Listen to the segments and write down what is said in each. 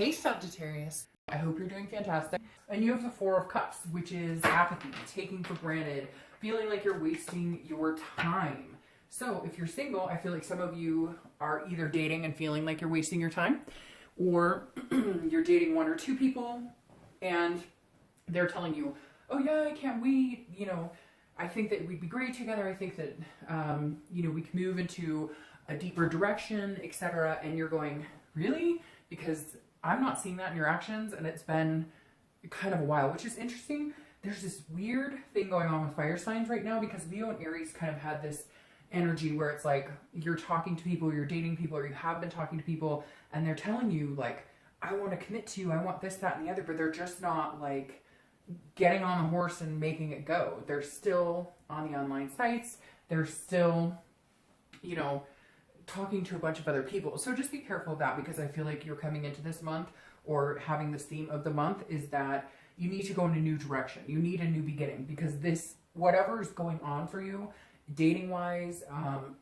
Hey Sagittarius, I hope you're doing fantastic. And you have the Four of Cups, which is apathy, taking for granted, feeling like you're wasting your time. So if you're single, I feel like some of you are either dating and feeling like you're wasting your time, or you're dating one or two people and they're telling you, oh yeah, I can't wait, you know, I think that we'd be great together, I think that, you know, we can move into a deeper direction, etc. And you're going, really? Because I'm not seeing that in your actions, and it's been kind of a while, which is interesting. There's this weird thing going on with fire signs right now because Leo and Aries kind of had this energy where it's like you're talking to people, you're dating people, or you have been talking to people, and they're telling you like, I want to commit to you, I want this, that, and the other, but they're just not like getting on the horse and making it go. They're still on the online sites. They're still, you know, talking to a bunch of other people. So just be careful of that, because I feel like you're coming into this month, or having this theme of the month is that you need to go in a new direction. You need a new beginning, because this, whatever is going on for you, dating wise,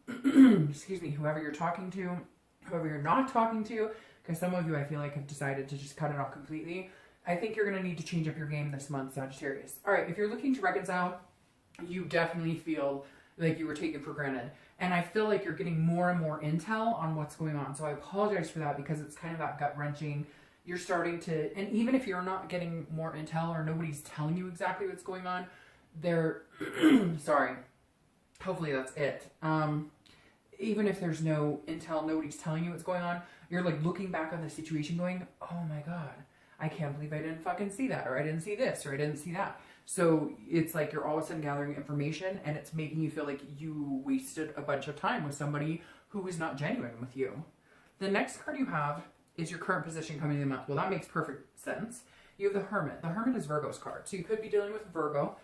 excuse me, whoever you're talking to, whoever you're not talking to, because some of you I feel like have decided to just cut it off completely. I think you're going to need to change up your game this month, Sagittarius. All right, if you're looking to reconcile, you definitely feel like you were taken for granted. And I feel like you're getting more and more intel on what's going on. So I apologize for that, because it's kind of that gut wrenching. You're starting to, and even if you're not getting more intel or nobody's telling you exactly what's going on, they're, sorry, hopefully that's it. Even if there's no intel, nobody's telling you what's going on, you're like looking back on the situation going, oh my God, I can't believe I didn't fucking see that, or I didn't see this, or I didn't see that. So it's like you're all of a sudden gathering information, and it's making you feel like you wasted a bunch of time with somebody who was not genuine with you. The next card you have is your current position coming in the month. Well, that makes perfect sense. You have the Hermit. The Hermit is Virgo's card. So you could be dealing with Virgo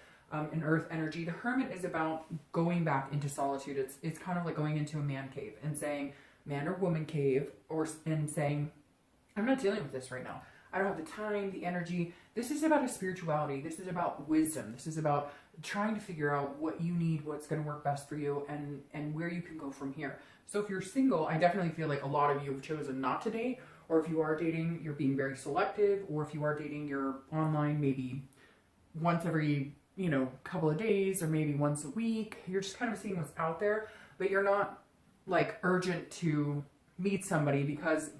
in Earth energy. The Hermit is about going back into solitude. It's kind of like going into a man cave and saying, man or woman cave, and saying, I'm not dealing with this right now. I don't have the time, the energy. This is about a spirituality. This is about wisdom. This is about trying to figure out what you need, what's going to work best for you, and where you can go from here. So if you're single, I definitely feel like a lot of you have chosen not to date, or if you are dating, you're being very selective, or if you are dating, you're online maybe once every, you know, couple of days, or maybe once a week. You're just kind of seeing what's out there, but you're not like urgent to meet somebody because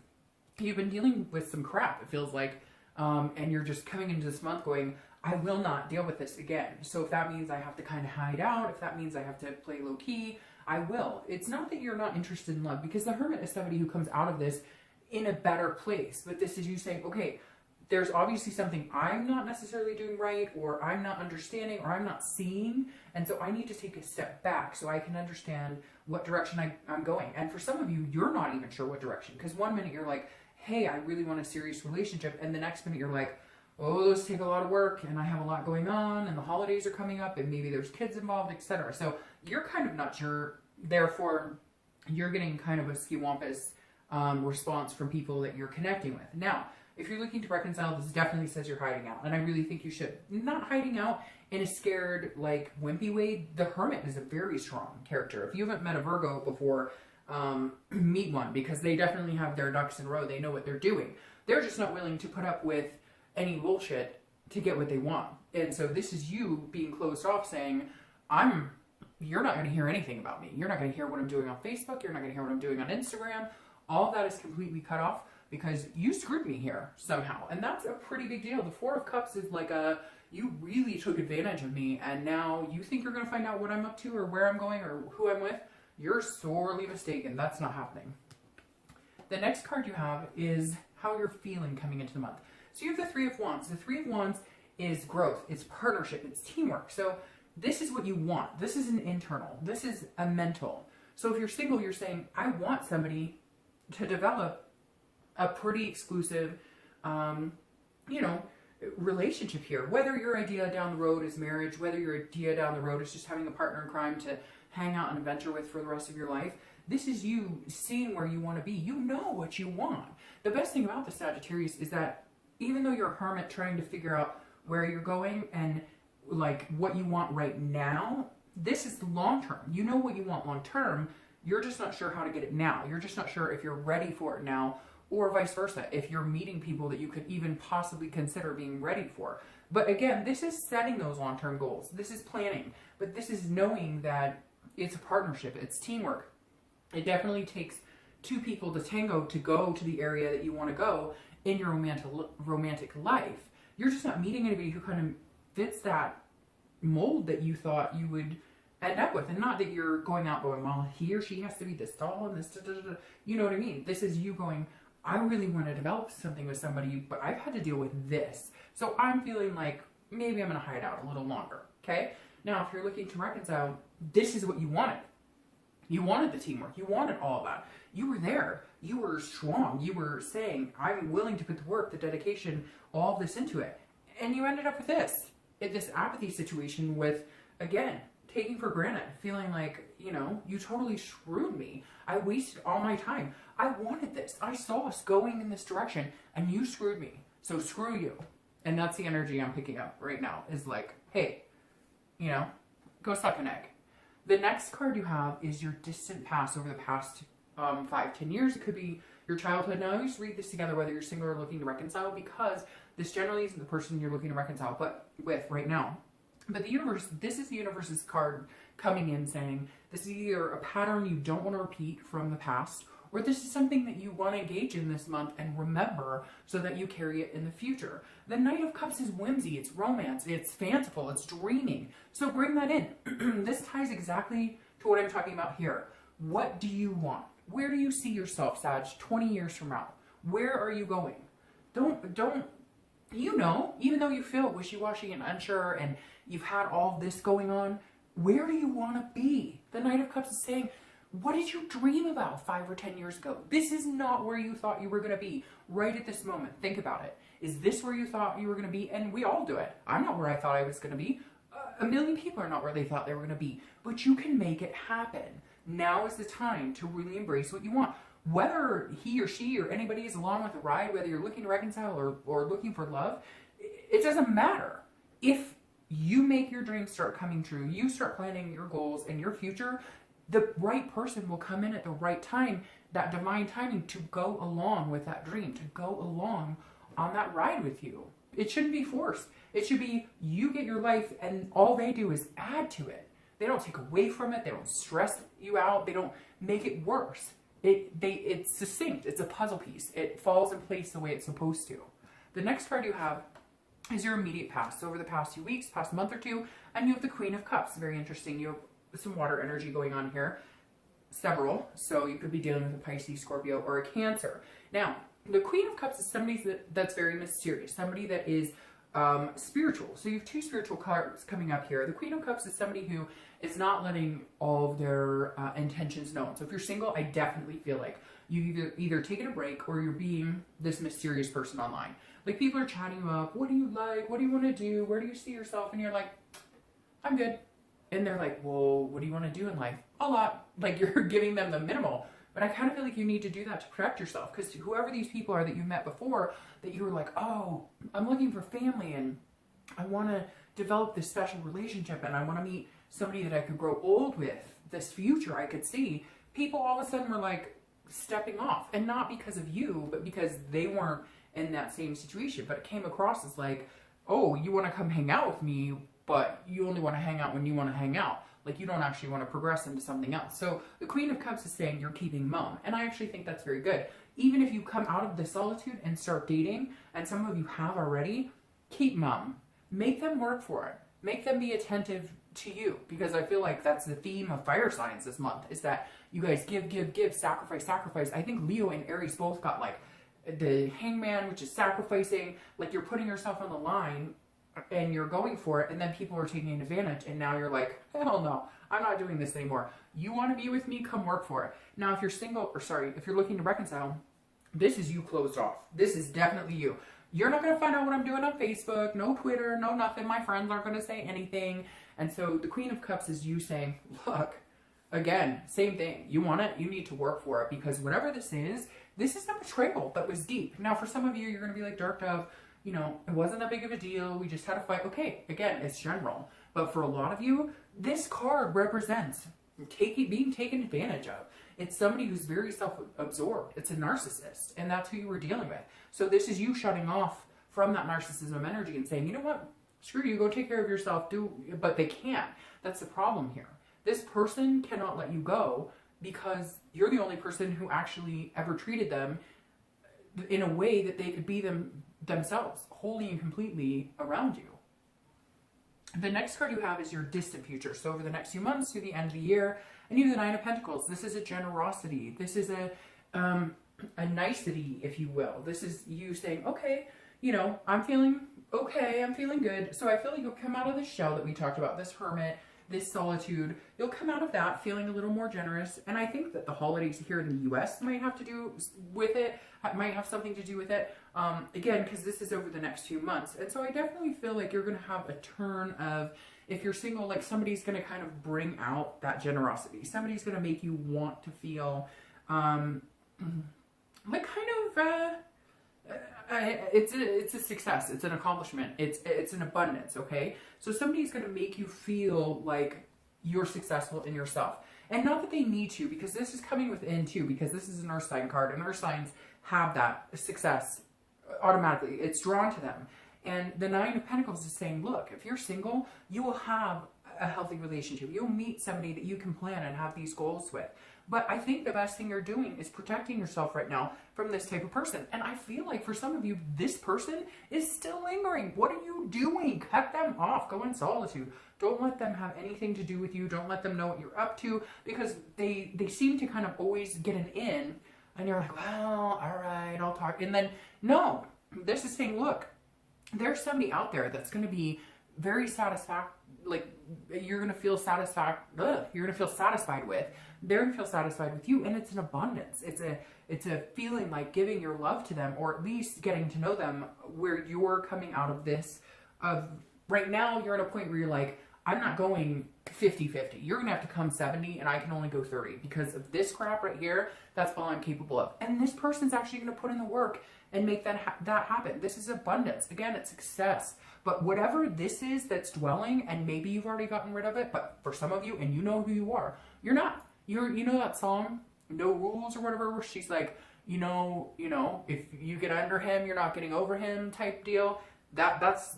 you've been dealing with some crap, it feels like, and you're just coming into this month going, I will not deal with this again. So if that means I have to kind of hide out, if that means I have to play low key, I will. It's not that you're not interested in love, because the Hermit is somebody who comes out of this in a better place. But this is you saying, okay, there's obviously something I'm not necessarily doing right, or I'm not understanding, or I'm not seeing. And so I need to take a step back so I can understand what direction I'm going. And for some of you, you're not even sure what direction. Because one minute you're like, hey, I really want a serious relationship. And the next minute you're like, oh, those take a lot of work, and I have a lot going on, and the holidays are coming up, and maybe there's kids involved, etc. So you're kind of not sure. Therefore, you're getting kind of a skiwampus response from people that you're connecting with. Now, if you're looking to reconcile, this definitely says you're hiding out. And I really think you should. Not hiding out in a scared, like, wimpy way. The Hermit is a very strong character. If you haven't met a Virgo before, meet one, because they definitely have their ducks in a row. They know what they're doing. They're just not willing to put up with any bullshit to get what they want. And so this is you being closed off, saying, you're not going to hear anything about me. You're not going to hear what I'm doing on Facebook. You're not going to hear what I'm doing on Instagram. All that is completely cut off because you screwed me here somehow. And that's a pretty big deal. The Four of Cups is like you really took advantage of me, and now you think you're going to find out what I'm up to, or where I'm going, or who I'm with. You're sorely mistaken. That's not happening. The next card you have is how you're feeling coming into the month. So you have the Three of Wands. The Three of Wands is growth. It's partnership. It's teamwork. So this is what you want. This is an internal. This is a mental. So if you're single, you're saying, I want somebody to develop a pretty exclusive, you know, relationship here. Whether your idea down the road is marriage, whether your idea down the road is just having a partner in crime to hang out and adventure with for the rest of your life, this is you seeing where you want to be. You know what you want. The best thing about the Sagittarius is that even though you're a hermit trying to figure out where you're going and like what you want right now, this is long term. You know what you want long term. You're just not sure how to get it now. You're just not sure if you're ready for it now, or vice versa, if you're meeting people that you could even possibly consider being ready for. But again, this is setting those long-term goals. This is planning, but this is knowing that it's a partnership, it's teamwork. It definitely takes two people to tango to go to the area that you want to go in your romantic life. You're just not meeting anybody who kind of fits that mold that you thought you would end up with. And not that you're going out going, well, he or she has to be this tall and this, da, da, da. You know what I mean? This is you going, I really want to develop something with somebody, but I've had to deal with this. So I'm feeling like maybe I'm going to hide out a little longer. Okay? Now, if you're looking to reconcile, this is what you wanted. You wanted the teamwork. You wanted all of that. You were there. You were strong. You were saying, I'm willing to put the work, the dedication, all of this into it. And you ended up with this. This apathy situation with, again, taking for granted, feeling like, you know, you totally screwed me. I wasted all my time. I wanted this. I saw us going in this direction, and you screwed me. So screw you. And that's the energy I'm picking up right now, is like, hey, you know, go suck an egg. The next card you have is your distant past over the past 5-10 years. It could be your childhood. Now, I always read this together, whether you're single or looking to reconcile, because this generally isn't the person you're looking to reconcile with right now. But the universe, this is the universe's card coming in saying, this is either a pattern you don't want to repeat from the past, or this is something that you want to engage in this month and remember so that you carry it in the future. The Knight of Cups is whimsy, it's romance, it's fanciful, it's dreaming. So bring that in. This ties exactly to what I'm talking about here. What do you want? Where do you see yourself, Sag, 20 years from now? Where are you going? Don't, you know, even though you feel wishy-washy and unsure and you've had all this going on, where do you want to be? The Knight of Cups is saying, what did you dream about 5 or 10 years ago? This is not where you thought you were going to be right at this moment. Think about it. Is this where you thought you were going to be? And we all do it. I'm not where I thought I was going to be. A million people are not where they thought they were going to be. But you can make it happen. Now is the time to really embrace what you want. Whether he or she or anybody is along with the ride, whether you're looking to reconcile or looking for love, it doesn't matter. If you make your dreams start coming true, you start planning your goals and your future, the right person will come in at the right time, that divine timing, to go along with that dream, to go along on that ride with you. It shouldn't be forced. It should be you get your life and all they do is add to it. They don't take away from it. They don't stress you out. They don't make it worse. It's succinct. It's a puzzle piece. It falls in place the way it's supposed to. The next card you have is your immediate past. So over the past few weeks, past month or two, and you have the Queen of Cups. Very interesting. You have some water energy going on here. Several. So you could be dealing with a Pisces, Scorpio, or a Cancer. Now, the Queen of Cups is somebody that's very mysterious. Somebody that is spiritual. So you have two spiritual cards coming up here. The Queen of Cups is somebody who is not letting all of their intentions known. So if you're single, I definitely feel like you either taking a break or you're being this mysterious person online. Like people are chatting you up. What do you like? What do you want to do? Where do you see yourself? And you're like, I'm good. And they're like, well, what do you want to do in life? A lot. Like you're giving them the minimal. But I kind of feel like you need to do that to protect yourself, because whoever these people are that you met before, that you were like, oh, I'm looking for family and I want to develop this special relationship and I want to meet somebody that I could grow old with, this future I could see. People all of a sudden were like stepping off, and not because of you, but because they weren't in that same situation. But it came across as like, oh, you want to come hang out with me, but you only want to hang out when you want to hang out. Like you don't actually want to progress into something else. So the Queen of Cups is saying you're keeping mum. And I actually think that's very good. Even if you come out of the solitude and start dating, and some of you have already, keep mum. Make them work for it. Make them be attentive to you. Because I feel like that's the theme of fire signs this month, is that you guys give, sacrifice. I think Leo and Aries both got like the hangman, which is sacrificing. Like you're putting yourself on the line and you're going for it, and then people are taking advantage, and now you're like, hell no, I'm not doing this anymore. You want to be with me? Come work for it. Now, if you're single, if you're looking to reconcile, this is you closed off. This is definitely you. You're not going to find out what I'm doing on Facebook, no Twitter, no nothing. My friends aren't going to say anything. And so the Queen of Cups is you saying, look, again, same thing. You want it, you need to work for it, because whatever this is a betrayal that was deep. Now, for some of you, you're going to be like, Dark Dove, you know, it wasn't that big of a deal. We just had a fight. Okay, again, it's general. But for a lot of you, this card represents being taken advantage of. It's somebody who's very self-absorbed. It's a narcissist, and that's who you were dealing with. So this is you shutting off from that narcissism energy and saying, you know what, screw you, go take care of yourself, but they can't. That's the problem here. This person cannot let you go because you're the only person who actually ever treated them in a way that they could be themselves, wholly and completely around you. The next card you have is your distant future. So over the next few months to the end of the year, and you have the Nine of Pentacles. This is a generosity. This is a nicety, if you will. This is you saying, okay, you know, I'm feeling okay, I'm feeling good. So I feel like you'll come out of the shell that we talked about, this hermit, this solitude. You'll come out of that feeling a little more generous. And I think that the holidays here in the US might have to do with it, might have something to do with it. Again, because this is over the next few months. And so I definitely feel like you're going to have a turn of, if you're single, like somebody's going to kind of bring out that generosity. Somebody's going to make you want to feel like kind of, it's a success. It's an accomplishment. It's an abundance. Okay. So somebody's going to make you feel like you're successful in yourself, and not that they need to, because this is coming within too, because this is an earth sign card, and earth signs have that success automatically. It's drawn to them. And the Nine of Pentacles is saying, look, if you're single, you will have a healthy relationship. You'll meet somebody that you can plan and have these goals with. But I think the best thing you're doing is protecting yourself right now from this type of person. And I feel like for some of you, this person is still lingering. What are you doing? Cut them off. Go in solitude. Don't let them have anything to do with you. Don't let them know what you're up to, because they seem to kind of always get an in, and you're like, well, all right, I'll talk. And then, no, this is saying, look, there's somebody out there that's going to be very satisfied, like you're going to feel satisfied. You're going to feel satisfied with. They're going to feel satisfied with you, and it's an abundance. It's a feeling like giving your love to them, or at least getting to know them, where you're coming out of this. Right now, you're at a point where you're like, I'm not going 50-50. You're going to have to come 70, and I can only go 30 because of this crap right here. That's all I'm capable of. And this person's actually going to put in the work and make that happen. This is abundance. Again, it's success. But whatever this is that's dwelling, and maybe you've already gotten rid of it, but for some of you, and you know who you are, you're not. You know that song, No Rules or whatever, where she's like, you know, if you get under him, you're not getting over him type deal. That's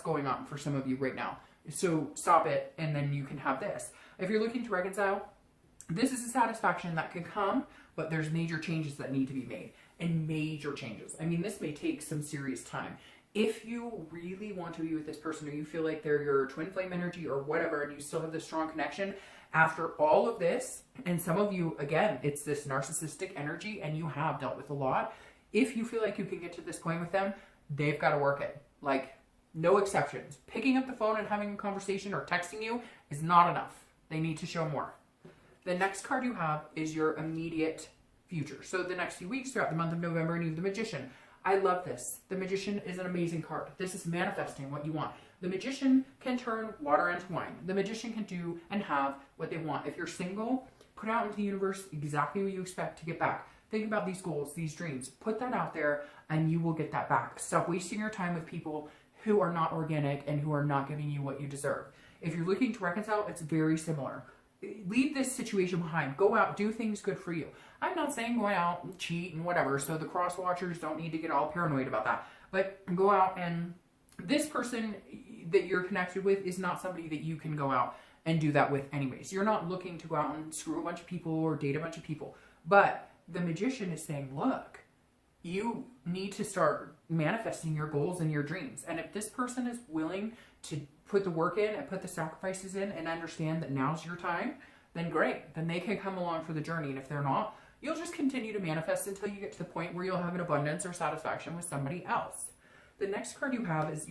going on for some of you right now. So stop it, and then you can have this. If you're looking to reconcile, this is a satisfaction that can come, but there's major changes that need to be made. And major changes. I mean, this may take some serious time. If you really want to be with this person, or you feel like they're your twin flame energy or whatever, and you still have this strong connection after all of this, and some of you, again, it's this narcissistic energy, and you have dealt with a lot. If you feel like you can get to this point with them, they've got to work it. Like, no exceptions. Picking up the phone and having a conversation or texting you is not enough. They need to show more. The next card you have is your immediate future. So the next few weeks throughout the month of November, and you have the Magician. I love this. The Magician is an amazing card. This is manifesting what you want. The Magician can turn water into wine. The Magician can do and have what they want. If you're single, put out into the universe exactly what you expect to get back. Think about these goals, these dreams. Put that out there, and you will get that back. Stop wasting your time with people who are not organic and who are not giving you what you deserve. If you're looking to reconcile, it's very similar. Leave this situation behind. Go out, do things good for you. I'm not saying go out and cheat and whatever, so the cross watchers don't need to get all paranoid about that. But go out, and this person that you're connected with is not somebody that you can go out and do that with anyways. You're not looking to go out and screw a bunch of people or date a bunch of people. But the Magician is saying, look, you need to start manifesting your goals and your dreams. And if this person is willing to put the work in and put the sacrifices in and understand that now's your time, then great. Then they can come along for the journey. And if they're not, you'll just continue to manifest until you get to the point where you'll have an abundance or satisfaction with somebody else. The next card you have is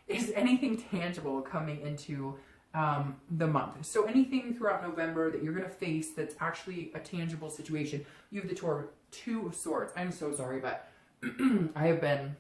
is anything tangible coming into the month. So anything throughout November that you're going to face that's actually a tangible situation. You have the Two of Swords. I'm so sorry, but I have been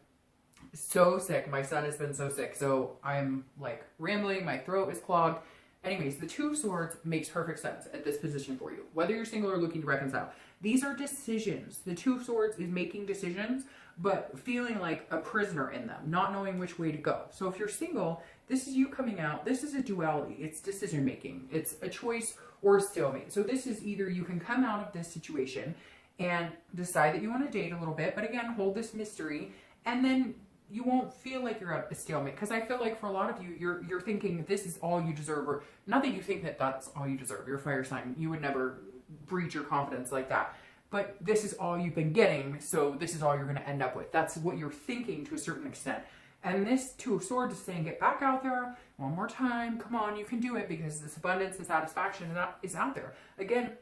so sick. My son has been so sick. So I'm like rambling. My throat is clogged. Anyways, the Two of Swords makes perfect sense at this position for you. Whether you're single or looking to reconcile, these are decisions. The Two of Swords is making decisions, but feeling like a prisoner in them, not knowing which way to go. So if you're single, this is you coming out. This is a duality. It's decision making. It's a choice or a stalemate. So this is either you can come out of this situation and decide that you want to date a little bit, but again, hold this mystery, and then you won't feel like you're at a stalemate. Because I feel like for a lot of you, you're thinking this is all you deserve, or not that you think that that's all you deserve. You're a fire sign. You would never breach your confidence like that. But this is all you've been getting, so this is all you're going to end up with. That's what you're thinking to a certain extent. And this Two of Swords is saying, get back out there one more time. Come on, you can do it, because this abundance and satisfaction is out there. Again,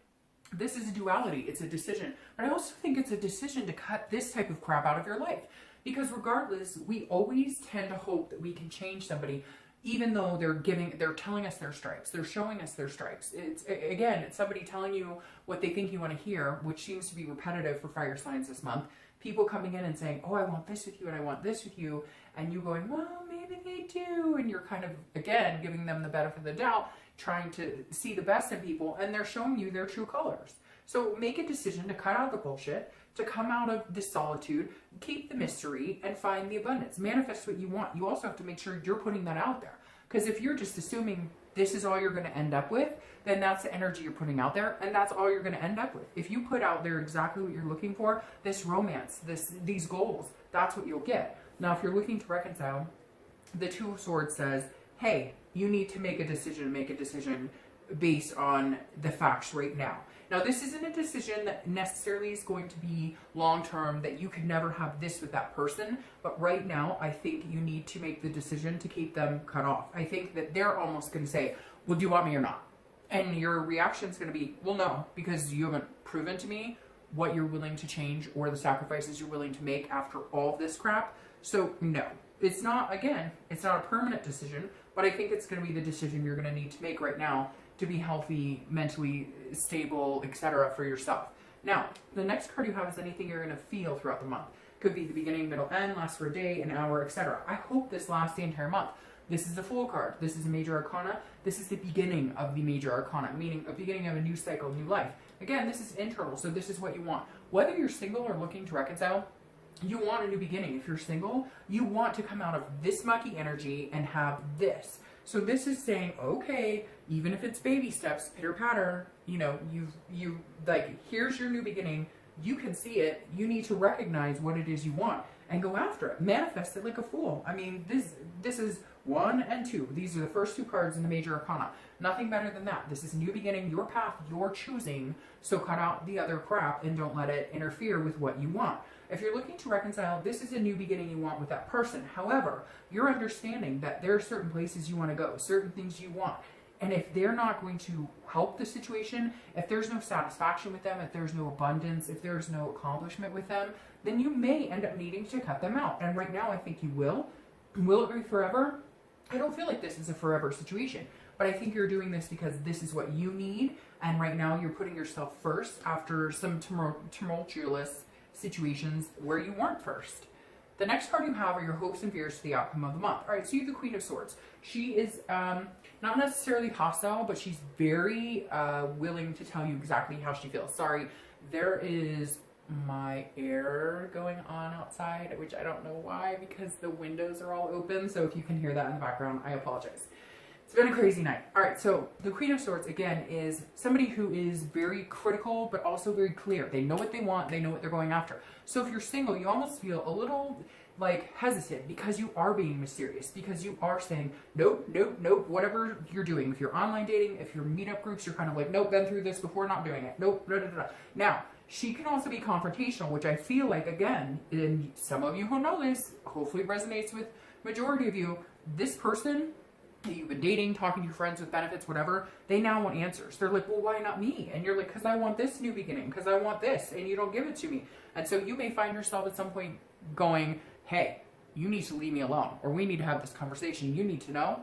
this is a duality. It's a decision. But I also think it's a decision to cut this type of crap out of your life. Because regardless, we always tend to hope that we can change somebody, even though they're telling us their stripes. They're showing us their stripes. It's somebody telling you what they think you want to hear, which seems to be repetitive for fire signs this month. People coming in and saying, oh, I want this with you and I want this with you. And you going, well, maybe they do. And you're kind of, again, giving them the benefit of the doubt, trying to see the best in people. And they're showing you their true colors. So make a decision to cut out the bullshit, to come out of this solitude, keep the mystery, and find the abundance. Manifest what you want. You also have to make sure you're putting that out there. Because if you're just assuming this is all you're going to end up with, then that's the energy you're putting out there, and that's all you're going to end up with. If you put out there exactly what you're looking for, this romance, these goals, that's what you'll get. Now, if you're looking to reconcile, the Two of Swords says, hey, you need to make a decision based on the facts right now. Now, this isn't a decision that necessarily is going to be long-term, that you could never have this with that person. But right now, I think you need to make the decision to keep them cut off. I think that they're almost going to say, well, do you want me or not? And your reaction is going to be, well, no, because you haven't proven to me what you're willing to change or the sacrifices you're willing to make after all of this crap. So, no. It's not, again, it's not a permanent decision, but I think it's going to be the decision you're going to need to make right now to be healthy, mentally stable, etc. for yourself. Now, the next card you have is anything you're going to feel throughout the month. Could be the beginning, middle, end, last for a day, an hour, etc. I hope this lasts the entire month. This is the Fool card. This is a major arcana. This is the beginning of the major arcana, meaning a beginning of a new cycle, new life. Again, this is internal, so this is what you want. Whether you're single or looking to reconcile, you want a new beginning. If you're single, you want to come out of this mucky energy and have this. So this is saying, okay, even if it's baby steps, pitter patter, you know, you like, here's your new beginning. You can see it. You need to recognize what it is you want and go after it. Manifest it like a fool. I mean, this is 1 and 2. These are the first 2 cards in the major arcana. Nothing better than that. This is a new beginning, your path, you're choosing. So cut out the other crap and don't let it interfere with what you want. If you're looking to reconcile, this is a new beginning you want with that person. However, you're understanding that there are certain places you want to go, certain things you want. And if they're not going to help the situation, if there's no satisfaction with them, if there's no abundance, if there's no accomplishment with them, then you may end up needing to cut them out. And right now, I think you will. Will it be forever? I don't feel like this is a forever situation. But I think you're doing this because this is what you need. And right now, you're putting yourself first after some tumultuous situations where you weren't first. The next card you have are your hopes and fears for the outcome of the month. All right, so you have the Queen of Swords. She is not necessarily hostile, but she's very willing to tell you exactly how she feels. Sorry, there is my air going on outside, which I don't know why, because the windows are all open. So if you can hear that in the background, I apologize. It's been a crazy night. All right, so the Queen of Swords, again, is somebody who is very critical, but also very clear. They know what they want. They know what they're going after. So if you're single, you almost feel a little like hesitant because you are being mysterious, because you are saying, nope, nope, nope, whatever you're doing. If you're online dating, if you're meetup groups, you're kind of like, nope, been through this before, not doing it. Nope, da, da, da. Now, she can also be confrontational, which I feel like, again, and some of you who know this, hopefully resonates with majority of you, this person that you've been dating, talking to your friends with benefits, whatever, they now want answers. They're like, well, why not me? And you're like, because I want this new beginning, because I want this, and you don't give it to me. And so you may find yourself at some point going, hey, you need to leave me alone, or we need to have this conversation. You need to know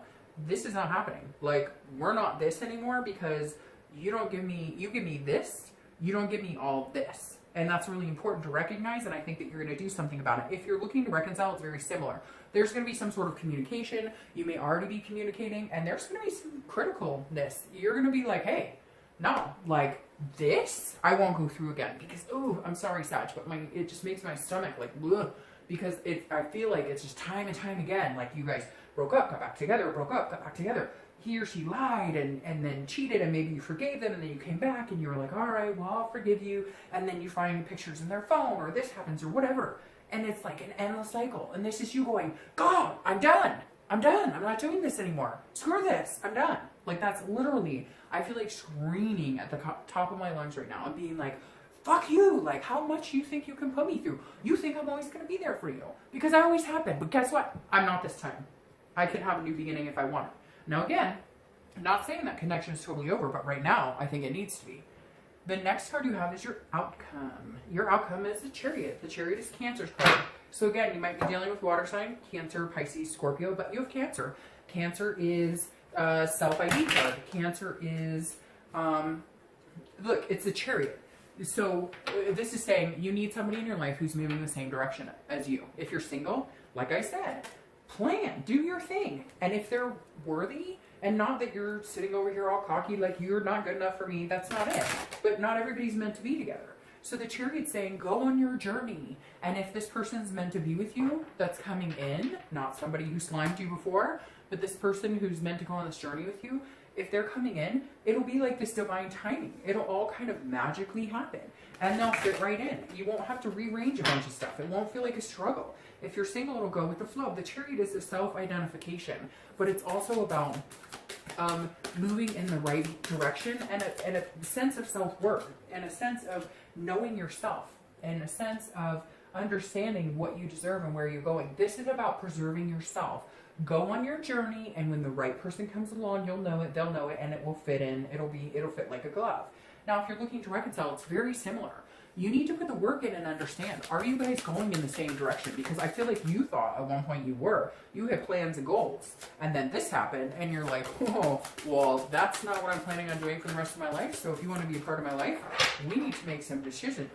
this is not happening. Like, we're not this anymore because you don't give me, you give me this, you don't give me all this. And that's really important to recognize, and I think that you're going to do something about it. If you're looking to reconcile, it's very similar. There's going to be some sort of communication. You may already be communicating, and there's going to be some criticalness. You're going to be like, hey, no, like this, I won't go through again. Because, oh, I'm sorry, Sag, but it just makes my stomach like, ugh, because I feel like it's just time and time again. Like you guys broke up, got back together, broke up, got back together. He or she lied and then cheated, and maybe you forgave them, and then you came back and you were like, all right, well, I'll forgive you. And then you find pictures in their phone, or this happens, or whatever. And it's like an endless cycle. And this is you going, God, I'm done. I'm done. I'm not doing this anymore. Screw this. I'm done. Like that's literally, I feel like screaming at the top of my lungs right now and being like, fuck you. Like how much you think you can put me through? You think I'm always going to be there for you. Because I always have been. But guess what? I'm not this time. I can have a new beginning if I want it. Now again, I'm not saying that connection is totally over, but right now, I think it needs to be. The next card you have is your outcome. Your outcome is the Chariot. The Chariot is Cancer's card. So again, you might be dealing with water sign, Cancer, Pisces, Scorpio, but you have Cancer. Cancer is self-ID card. Cancer is, look, it's the Chariot. So this is saying you need somebody in your life who's moving the same direction as you. If you're single, like I said, plan, do your thing. And if they're worthy, and not that you're sitting over here all cocky like you're not good enough for me, that's not it. But not everybody's meant to be together. So the Chariot's saying, go on your journey. And if this person's meant to be with you, that's coming in, not somebody who slimed you before, but this person who's meant to go on this journey with you, if they're coming in, it'll be like this divine timing. It'll all kind of magically happen. And they'll fit right in. You won't have to rearrange a bunch of stuff. It won't feel like a struggle. If you're single, it'll go with the flow. The Chariot is a self-identification, but it's also about moving in the right direction and a sense of self-worth and a sense of knowing yourself and a sense of understanding what you deserve and where you're going. This is about preserving yourself. Go on your journey, and when the right person comes along, you'll know it, they'll know it, and it will fit in. It'll fit like a glove. Now, if you're looking to reconcile, it's very similar. You need to put the work in and understand, are you guys going in the same direction? Because I feel like you thought at one point you were. You had plans and goals. And then this happened, and you're like, oh, well, that's not what I'm planning on doing for the rest of my life. So if you want to be a part of my life, we need to make some decisions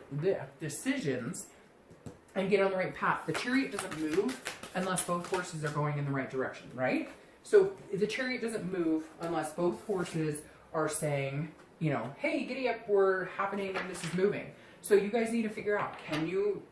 and get on the right path. The Chariot doesn't move unless both horses are going in the right direction, right? So the Chariot doesn't move unless both horses are saying, you know, hey, giddy up, we're happening and this is moving. So you guys need to figure out, can you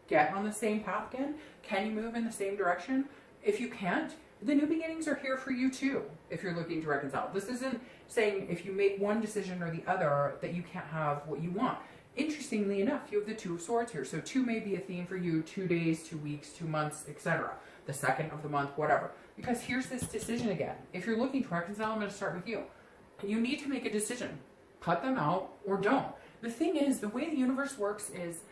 get on the same path again? Can you move in the same direction? If you can't, the new beginnings are here for you too, if you're looking to reconcile. This isn't saying if you make one decision or the other that you can't have what you want. Interestingly enough, you have the Two of Swords here. So 2 may be a theme for you, 2 days, 2 weeks, 2 months, etc. The second of the month, whatever. Because here's this decision again. If you're looking to reconcile, I'm going to start with you. You need to make a decision. Cut them out or don't. The thing is, the way the universe works is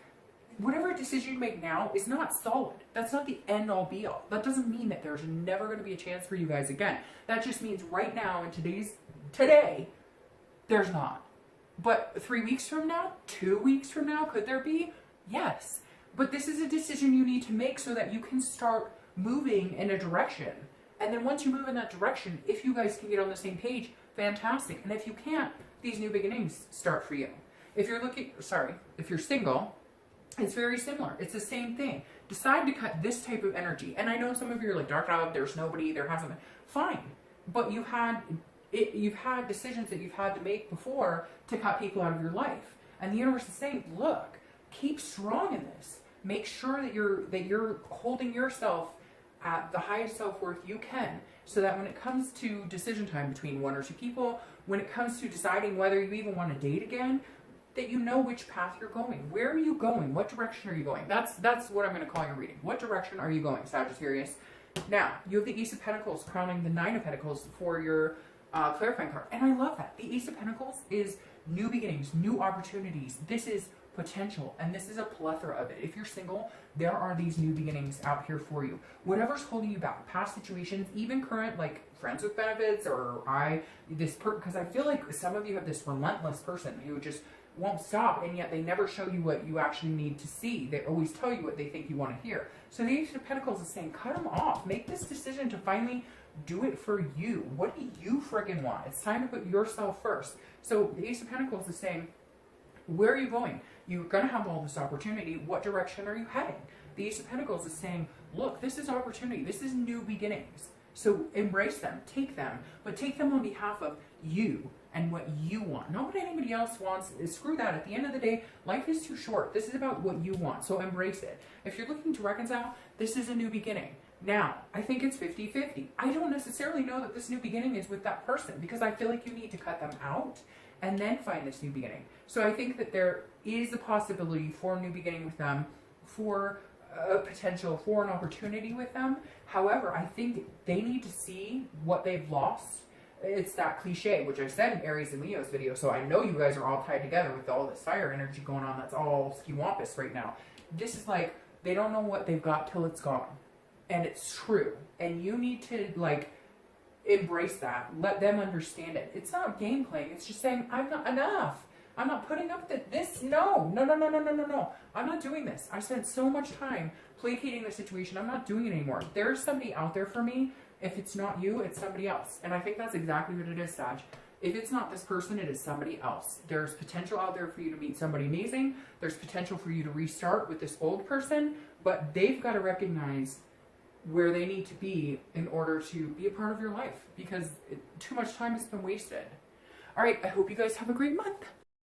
whatever decision you make now is not solid. That's not the end all be all. That doesn't mean that there's never going to be a chance for you guys again. That just means right now, in today, there's not. But 3 weeks from now, 2 weeks from now, could there be? Yes. But this is a decision you need to make so that you can start moving in a direction. And then once you move in that direction, if you guys can get on the same page, fantastic. And if you can't, these new beginnings start for you. If you're single, it's very similar. It's the same thing. Decide to cut this type of energy. And I know some of you are like, dark cloud, there's nobody, there hasn't been. Fine. But you've had decisions that you've had to make before to cut people out of your life. And the universe is saying, look, keep strong in this. Make sure that you're holding yourself at the highest self-worth you can, so that when it comes to decision time between 1 or 2 people, when it comes to deciding whether you even want to date again, that you know which path you're going. Where are you going? What direction are you going? That's what I'm going to call your reading. What direction are you going, Sagittarius? Now, you have the Ace of Pentacles crowning the 9 of Pentacles for your clarifying card. And I love that. The Ace of Pentacles is new beginnings, new opportunities. This is potential, and this is a plethora of it. If you're single, there are these new beginnings out here for you. Whatever's holding you back, past situations, even current, like friends with benefits, or because I feel like some of you have this relentless person who just won't stop, and yet they never show you what you actually need to see. They always tell you what they think you want to hear. So the Ace of Pentacles is saying, cut them off. Make this decision to finally do it for you. What do you friggin' want? It's time to put yourself first. So the Ace of Pentacles is saying, where are you going? You're going to have all this opportunity. What direction are you heading? The Ace of Pentacles is saying, look, this is opportunity. This is new beginnings. So embrace them, take them, but take them on behalf of you and what you want. Not what anybody else wants. Screw that. At the end of the day, life is too short. This is about what you want. So embrace it. If you're looking to reconcile, this is a new beginning. Now, I think it's 50-50. I don't necessarily know that this new beginning is with that person because I feel like you need to cut them out and then find this new beginning. So I think that there is a possibility for a new beginning with them, for a potential for an opportunity with them. However, I think they need to see what they've lost. It's that cliche, which I said in Aries and Leo's video, so I know you guys are all tied together with all this fire energy going on that's all ski-wampus right now. This is like, they don't know what they've got till it's gone. And it's true. And you need to, like, embrace that. Let them understand it. It's not game playing. It's just saying, I'm not enough. I'm not putting up with this. No. I'm not doing this. I spent so much time placating the situation. I'm not doing it anymore. There's somebody out there for me. If it's not you, it's somebody else. And I think that's exactly what it is, Sag. If it's not this person, it is somebody else. There's potential out there for you to meet somebody amazing. There's potential for you to restart with this old person. But they've got to recognize where they need to be in order to be a part of your life. Because too much time has been wasted. All right, I hope you guys have a great month.